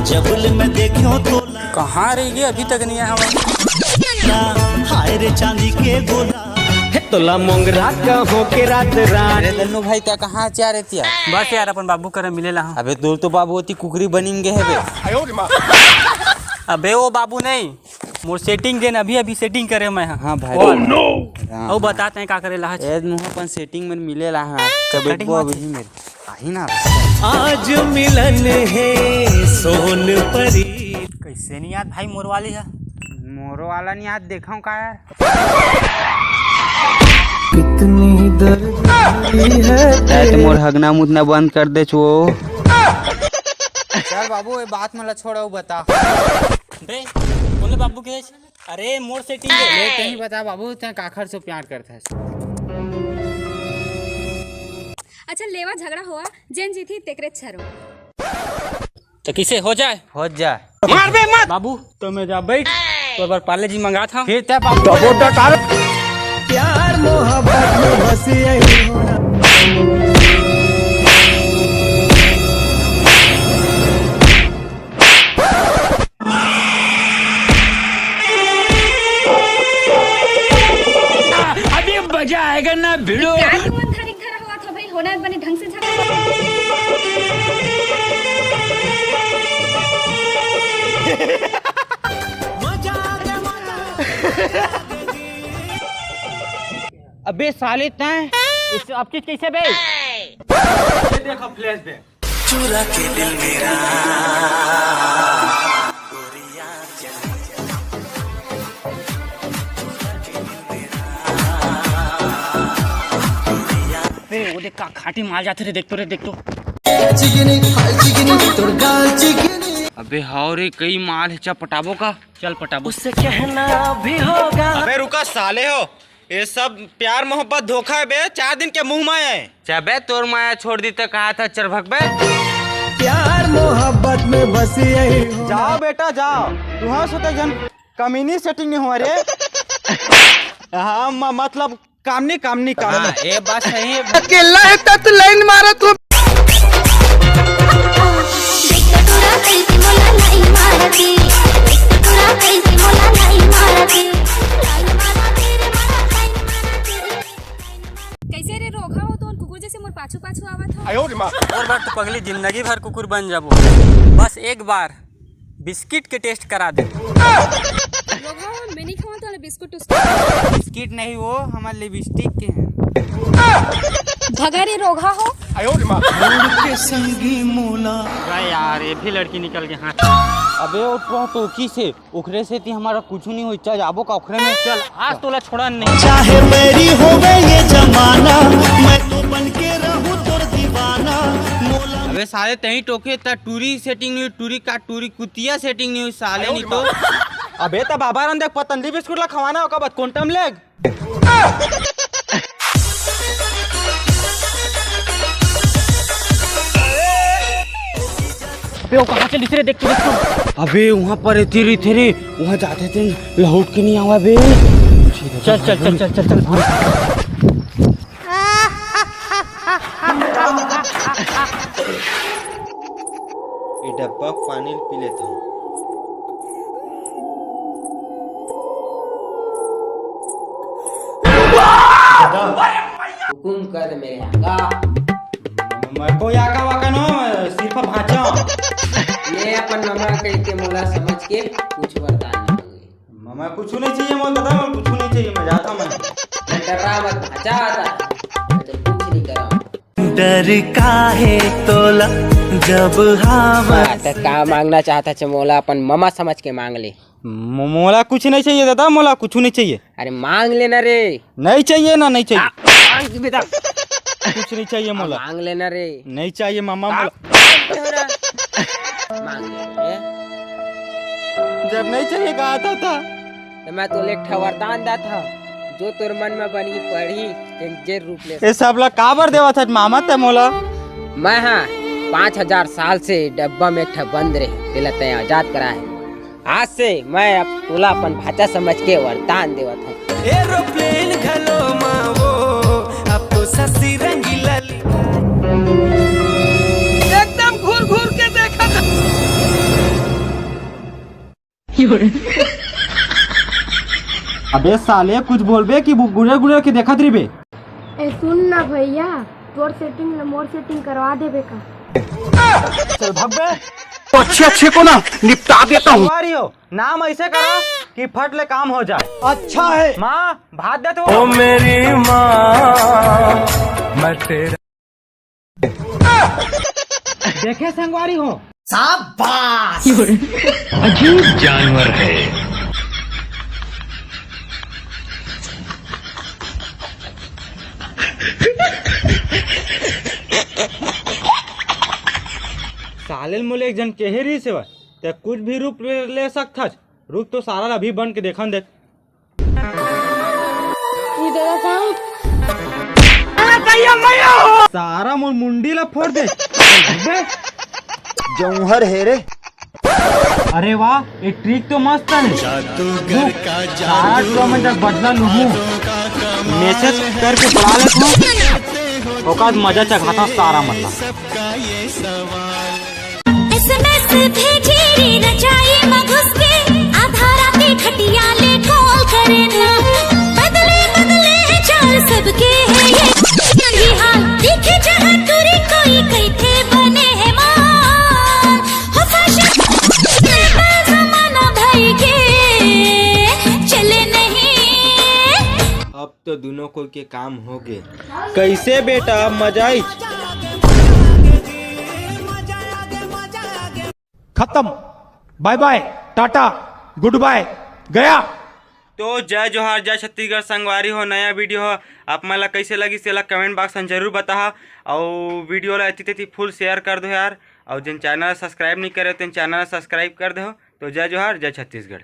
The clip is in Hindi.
जबल में देखियो तो कहाँ रह गए अभी तक नहीं आया हाय रे चांदी के गोला तोला मोंगरा का हो के रात रात। दन्नू भाई क्या कहाँ जा रहे थे यार? बस यार अपन बाबू करे मिले ला। अबे दूर तो बाबू होती कुकरी बनेंगे है बे। अबे वो बाबू नहीं मोर सेटिंग देन अभी अभी सेटिंग करे मैं। हाँ भाई ओ बताते हैं का करे ला अपन सेटिंग में मिले ला। हाँ कभी वो अभी मेरे आई ना आज मिलन है सोन परी। कैसे नहीं याद भाई मोर वाली है मोरो वाला नहीं याद देखा का यार। कितनी दर्द है मोर हगना मुतना बंद कर दे छो। चल बाबू ये बात मला छोड़ो बता बे बोले बाबू के। अरे मोर सेटिंग ले कहीं बता बाबू ते काखर से प्यार करता है। अच्छा लेवा झगड़ा हुआ जेन जीती तेकरे छरो तो किसे हो जाए मार बे मत बाबू तो मैं जा बैठ तो बार पार्ले जी मंगा था फिर ते बाबू प्यार मोहब्बत में बस यही होना। अभी मजा आएगा ना भिड़ो। प्यार के मन धारी धरा हुआ था भाई होना बने ढंग से झगड़ा। अबे साले तैं अब चीज कैसे बे देखो फ्लैश बैक चुरा के दिल मेरा वो देख का खाटी मार जाते रे देख तो अबे हाउ रे कई माल है चा पटाबो का चल पटाबो उससे कहना भी होगा। अबे रुका साले हो ये सब प्यार मोहब्बत धोखा है बे 4 दिन के मुंह माया है। चाबे तोर माया छोड़ दी तो कहा था चल भग बे। प्यार मोहब्बत में बस यही होना। जाओ बेटा जाओ तुहा सोते जन कमीनी सेटिंग नहीं हुआ रे। हाँ मतलब कामनी ये बात सही है। अकेला है तत लाइन मारा तू। कैसे रे रोगा हो तो कुकुर जैसे मोर पाछू पाछू आवत हो। और बार तो पगली जिंदगी भर कुकुर बन जाबो। बस एक बार बिस्किट के टेस्ट करा दे। रोगा हो मैं नहीं खाऊं तो बिस्कुट उसको। बिस्किट नहीं वो हमारे लिपस्टिक के हैं। भगा रे रोगा हो। के संगी मोला यार ये भी लड़की निकल के हाथ। अबे वो टोकी से उखरे से थी हमारा कुछ नहीं हो। चल जाबो का उखरे में चल आज तोला छोड़ा नहीं। चाहे मेरी होवे ये जमाना मैं तो बन के रहूं तोर दीवाना मोला। अबे साले तही टोके ता टूरी सेटिंग नहीं टूरी का टूरी कुतिया सेटिंग नहीं हुई साले नहीं तो। अबे तो बाबा रन देख पतंजलि बिस्कुट ला खवाना होगा बस क्वांटम लेग। वो कहाँ से दिख रहे देख तो। अबे वहाँ पर थे वहाँ जाते थे लौट के नहीं आवा बे। चल ये डब्बा पानी पी लेता हूँ। हुकुम कर मेरे आका। मैं कोई आका वाका नो सिर्फ भाचा। ये अपन मामा कह के मोला समझ के कुछ वरदान मांगे। मामा कुछ नहीं चाहिए मोल दादा मैं कुछ नहीं चाहिए मैं जाता मैं डरा मत भाचा आता तो कुछ नहीं करा। डर काहे तोला जब हवा तो का मांगना चाहता है मोला अपन मामा समझ के मांग ले। मोला कुछ नहीं चाहिए दादा मोला कुछ नहीं चाहिए। अरे मांग लेना रे। नहीं चाहिए ना नहीं चाहिए मांग बेटा कुछ नहीं चाहिए मोला। मांग लेना रे। नहीं चाहिए मामा मोला। मांग ले। जब नहीं चाहिए कहा था तो मैं तो एक वरदान दा था जो तोर मन में बनी पढ़ी जे रूप ले। ये सब ला काबर देवा था मामा ते मोला। मैं हाँ 5000 साल से डब्बा में एक बंद रहे दिला तय आजाद करा है। आज से मैं अब तोला अपन भाषा समझ के वरदान देवा था। एरोप्लेन घलो मावो अब तो ससी रंगीला एकदम घूर घूर के देखा था। अबे साले कुछ बोलबे कि गुजर गुजर के देखत रही बे। ए सुन ना भैया, तोर सेटिंग में मोर सेटिंग करवा देबे का। चल भाग बे। तो अच्छे को ना निपटा देता हूँ। संगवारी हो, नाम ऐसे करो कि फट ले काम हो जाए। अच्छा है। माँ भात दे तो। ओ मेरी माँ, मैं तेरा देखे संगवारी हो, अजीब जानवर है। साले मुले एक जन केहे रही से ते कुछ भी रूप ले सकता। रूप तो सारा अभी बन के देखन देख। सारा मोर मुंडी ला फोड़ दे। जौहर है रे। अरे वाह, ये ट्रिक तो मस्त है। सारा टूर्नामेंट तक बदला लूँ, मैसेज करके बुला लेता हूँ, औकात मजा चखाता सारा मतलब। SMS भेजे रे रचाई मघुस के आधारा पे खटिया ले कॉल करे ना। बदले बदले चाल सबके है ये हाल, देखे जहाँ दूरी कोई कैथे बने है मान। हो फैशन जमाना भाई के चले नहीं। अब तो दोनों को के काम हो गए। कैसे बेटा, मजा आई? खत्म। Bye bye, tata, goodbye, गया। तो जय जोहार, जय छत्तीसगढ़ संगवारी हो। नया वीडियो हो, आप मला कैसे लगी सेला कमेंट बॉक्स में जरूर बता। और वीडियो ला अति तेती फुल शेयर कर दो यार। और जिन चैनल सब्सक्राइब नहीं करे तो चैनल सब्सक्राइब कर दो। तो जय जोहार, जय छत्तीसगढ़।